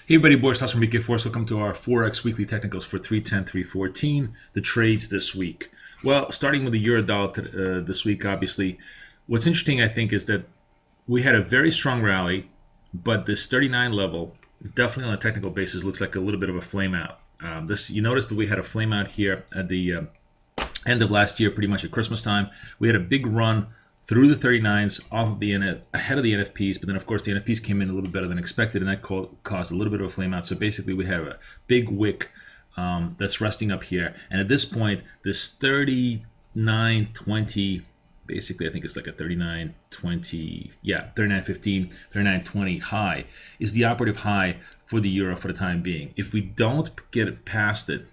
Hey everybody, Boris House from BK Force. Welcome to our Forex weekly technicals for 310, 314. The trades this week. Well, starting with the euro dollar this week, obviously, what's interesting, I think, is that we had a very strong rally, but this 39 level, definitely on a technical basis, looks like a little bit of a flame out. You notice that we had a flame out here at the end of last year, pretty much at Christmas time. We had a big run through the 39s off of the ahead of the NFPs, but then of course the NFPs came in a little better than expected, and that caused a little bit of a flame out. So basically we have a big wick that's resting up here, and at this point this 39.20, basically I think it's like a 39.20, yeah, 39.15, 39.20 high is the operative high for the euro for the time being. If we don't get it past it,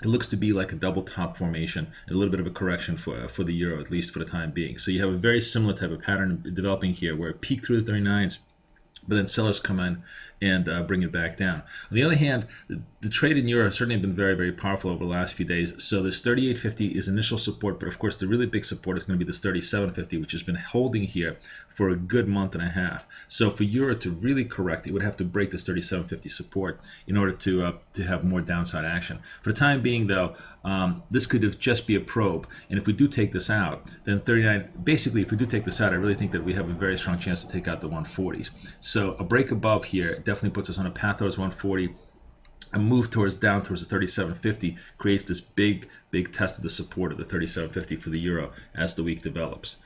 it looks to be like a double top formation, and a little bit of a correction for the euro, at least for the time being. So you have a very similar type of pattern developing here, where it peaked through the 39s, but then sellers come in and bring it back down. On the other hand, the trade in euro has certainly been very, very powerful over the last few days. So this 38.50 is initial support, but of course the really big support is going to be this 37.50, which has been holding here for a good month and a half. So for euro to really correct, it would have to break this 37.50 support in order to have more downside action. For the time being, though, this could just be a probe, and if we do take this out, then 39. Basically, if we do take this out, I really think that we have a very strong chance to take out the 140s. So a break above here definitely puts us on a path towards 140. A move down towards the 37.50 creates this big test of the support of the 37.50 for the euro as the week develops.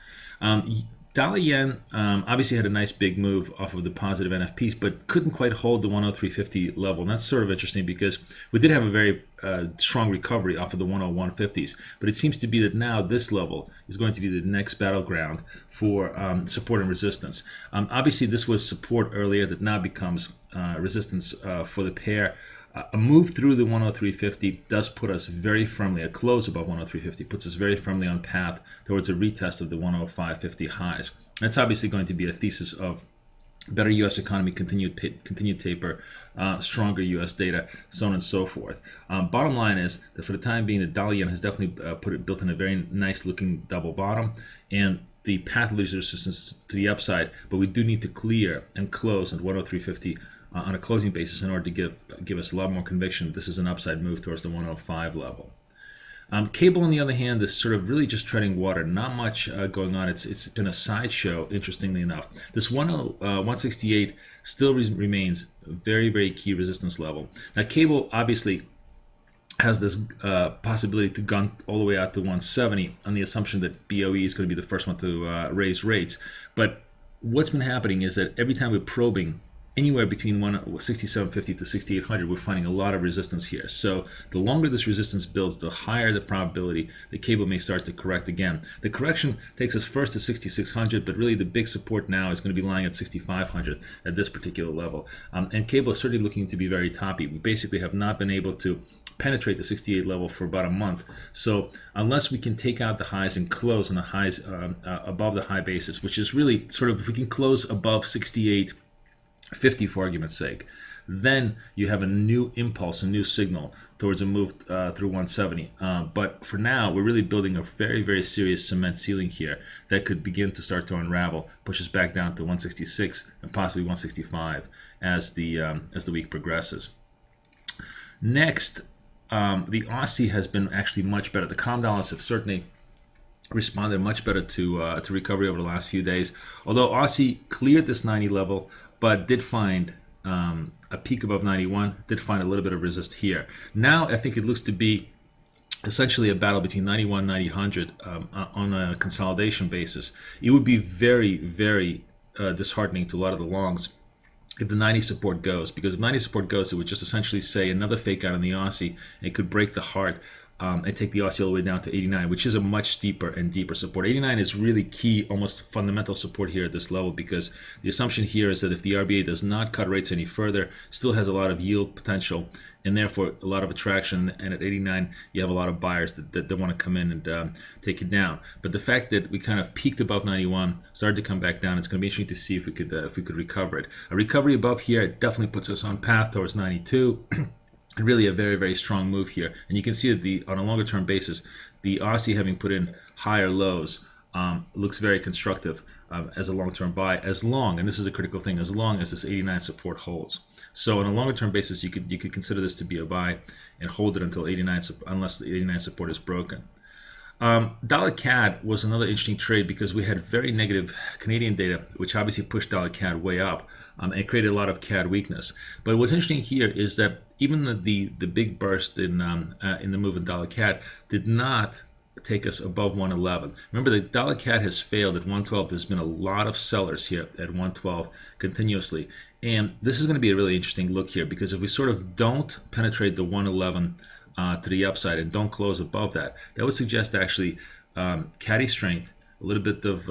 Dollar yen obviously had a nice big move off of the positive NFPs, but couldn't quite hold the 103.50 level. And that's sort of interesting because we did have a very strong recovery off of the 101.50s. But it seems to be that now this level is going to be the next battleground for support and resistance. Obviously, this was support earlier that now becomes resistance for the pair. A move through the 103.50 does put us very firmly, a close above 103.50 puts us very firmly on path towards a retest of the 105.50 highs. That's obviously going to be a thesis of better U.S. economy, continued taper, stronger U.S. data, so on and so forth. Bottom line is that for the time being, the dollar yen has definitely built in a very nice looking double bottom, and the path of resistance to the upside, but we do need to clear and close at 103.50 on a closing basis in order to give us a lot more conviction that this is an upside move towards the 105 level. Cable, on the other hand, is sort of really just treading water. Not much going on. It's been a sideshow, interestingly enough. This 168 still remains a very, very key resistance level. Now, cable obviously has this possibility to gun all the way out to 170 on the assumption that BOE is going to be the first one to raise rates. But what's been happening is that every time we're probing anywhere between 6750 to 6800, we're finding a lot of resistance here. So the longer this resistance builds, the higher the probability the cable may start to correct again. The correction takes us first to 6600, but really the big support now is going to be lying at 6500 at this particular level. And cable is certainly looking to be very toppy. We basically have not been able to penetrate the 68 level for about a month. So unless we can take out the highs and close on the highs above the high basis, which is really sort of, if we can close above 68.50 for argument's sake, then you have a new impulse, a new signal towards a move through 170. But for now, we're really building a very, very serious cement ceiling here that could begin to start to unravel, push us back down to 166 and possibly 165 as the week progresses. Next, the Aussie has been actually much better. The COM dollars have certainly responded much better to recovery over the last few days. Although Aussie cleared this 90 level, but did find a peak above 91, did find a little bit of resist here. Now I think it looks to be essentially a battle between 91 and 90 on a consolidation basis. It would be very, very disheartening to a lot of the longs if the 90 support goes, because if 90 support goes, it would just essentially say another fake out on the Aussie, and it could break the heart and take the Aussie all the way down to 89, which is a much steeper and deeper support. 89 is really key, almost fundamental support here at this level, because the assumption here is that if the RBA does not cut rates any further, still has a lot of yield potential, and therefore a lot of attraction, and at 89 you have a lot of buyers that want to come in and take it down. But the fact that we kind of peaked above 91, started to come back down, it's going to be interesting to see if we could recover it. A recovery above here definitely puts us on path towards 92. And really a very, very strong move here. And you can see that on a longer term basis, the Aussie having put in higher lows looks very constructive as a long-term buy, as long, and this is a critical thing, as long as this 89 support holds. So on a longer-term basis, you could consider this to be a buy and hold it until 89, unless the 89 support is broken. Dollar CAD was another interesting trade because we had very negative Canadian data, which obviously pushed dollar CAD way up and created a lot of CAD weakness. But what's interesting here is that even the big burst in the move in dollar CAD did not take us above 111. Remember, the dollar CAD has failed at 112. There's been a lot of sellers here at 112 continuously, and this is going to be a really interesting look here because if we sort of don't penetrate the 111 to the upside and don't close above that, that would suggest actually caddy strength, a little bit of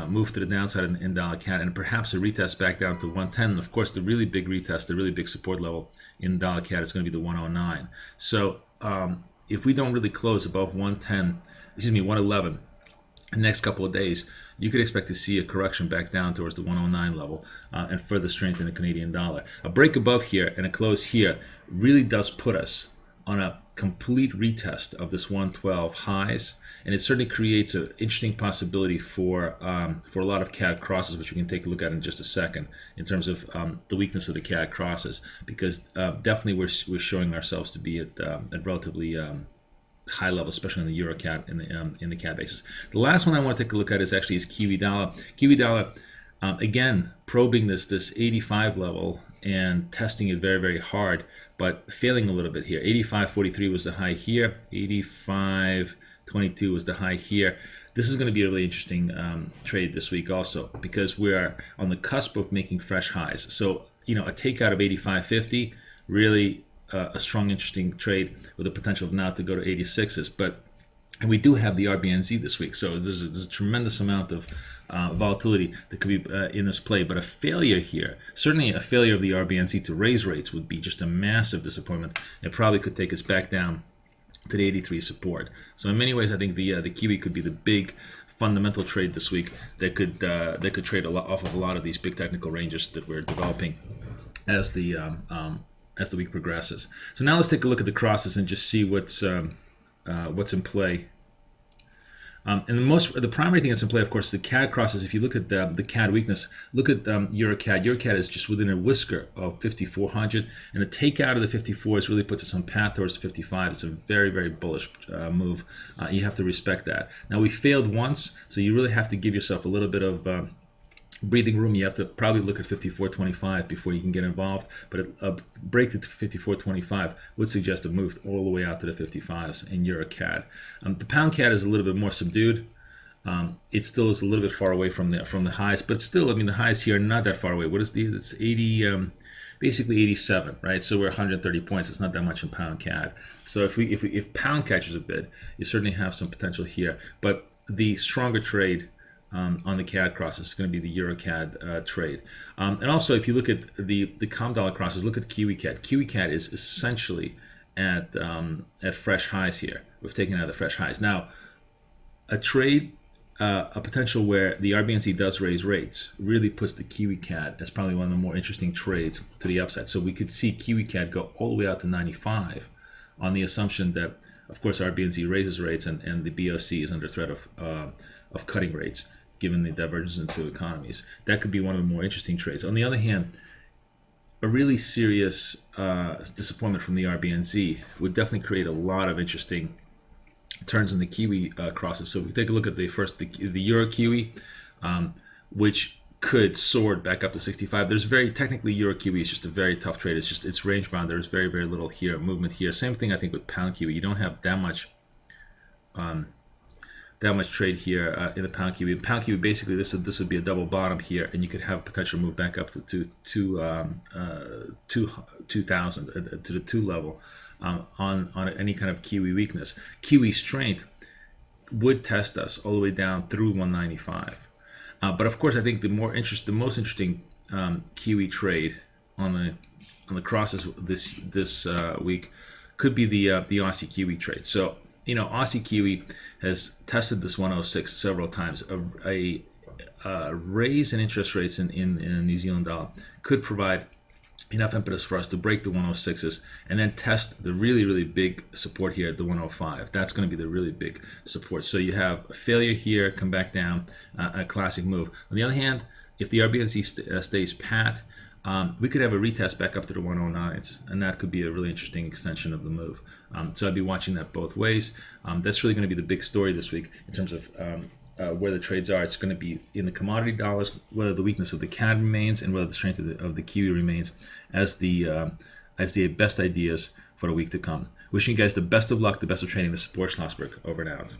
move to the downside in dollar CAD, and perhaps a retest back down to 110. And of course, the really big retest, the really big support level in dollar CAD is going to be the 109. So if we don't really close above 111 in the next couple of days, you could expect to see a correction back down towards the 109 level and further strengthen the Canadian dollar. A break above here and a close here really does put us on a complete retest of this 112 highs, and it certainly creates an interesting possibility for a lot of CAD crosses, which we can take a look at in just a second in terms of the weakness of the CAD crosses, because definitely we're showing ourselves to be at relatively high level, especially in the Euro CAD in the CAD basis. The last one I want to take a look at is Kiwi dollar. Kiwi dollar, again, probing this 85 level and testing it very, very hard, but failing a little bit here. 85.43 was the high here. 85.22 was the high here. This is going to be a really interesting trade this week also, because we are on the cusp of making fresh highs. So, a takeout of 85.50, really a strong, interesting trade with the potential of now to go to 86s. And we do have the RBNZ this week, so there's a tremendous amount of volatility that could be in this play. But a failure here, certainly a failure of the RBNZ to raise rates, would be just a massive disappointment. It probably could take us back down to the 83 support. So in many ways, I think the Kiwi could be the big fundamental trade this week that could trade off of a lot of these big technical ranges that we're developing as the week progresses. So now let's take a look at the crosses and just see what's in play. And the primary thing that's in play, of course, the CAD crosses. If you look at the CAD weakness, look at Euro CAD. Euro CAD is just within a whisker of 5,400, and a takeout of the 54s really puts us on path towards 55. It's a very, very bullish move. You have to respect that. Now, we failed once, so you really have to give yourself a little bit of breathing room. You have to probably look at 54.25 before you can get involved, but a break to 54.25 would suggest a move all the way out to the 55s in Euro CAD. The pound CAD is a little bit more subdued. It still is a little bit far away from the highs, but still, the highs here are not that far away. What is it's 80, basically 87, right? So we're 130 points. It's not that much in pound CAD. So if pound catches a bid, you certainly have some potential here. But the stronger trade on the CAD crosses is going to be the Euro CAD trade. And also, if you look at the COM dollar crosses, look at Kiwi CAD. Kiwi CAD is essentially at fresh highs here. We've taken out the fresh highs. Now, a trade, a potential where the RBNC does raise rates really puts the Kiwi CAD as probably one of the more interesting trades to the upside. So we could see Kiwi CAD go all the way out to 95 on the assumption that, of course, RBNC raises rates and the BOC is under threat of cutting rates, given the divergence in two economies. That could be one of the more interesting trades. On the other hand, a really serious disappointment from the RBNZ would definitely create a lot of interesting turns in the Kiwi crosses. So if we take a look at the Euro Kiwi, which could soar back up to 65. There's technically Euro Kiwi is just a very tough trade. It's range bound. There's very, very little here movement here. Same thing I think with pound Kiwi. You don't have that much trade here in the pound Kiwi. Pound Kiwi, basically, this would be a double bottom here, and you could have a potential move back up to 2000 to the 2 level on any kind of Kiwi weakness. Kiwi strength would test us all the way down through 195. But of course, I think the most interesting Kiwi trade on the crosses this week could be the Aussie Kiwi trade. So, Aussie Kiwi has tested this 106 several times. A raise in interest rates in New Zealand dollar could provide enough impetus for us to break the 106s and then test the really, really big support here at the 105. That's going to be the really big support. So you have a failure here, come back down, a classic move. On the other hand, if the RBNC stays pat, we could have a retest back up to the 109s, and that could be a really interesting extension of the move. So I'd be watching that both ways. That's really going to be the big story this week in terms of where the trades are. It's going to be in the commodity dollars, whether the weakness of the CAD remains and whether the strength of the Kiwi remains as the best ideas for the week to come. Wishing you guys the best of luck, the best of trading. The support Schlossberg. Over and out.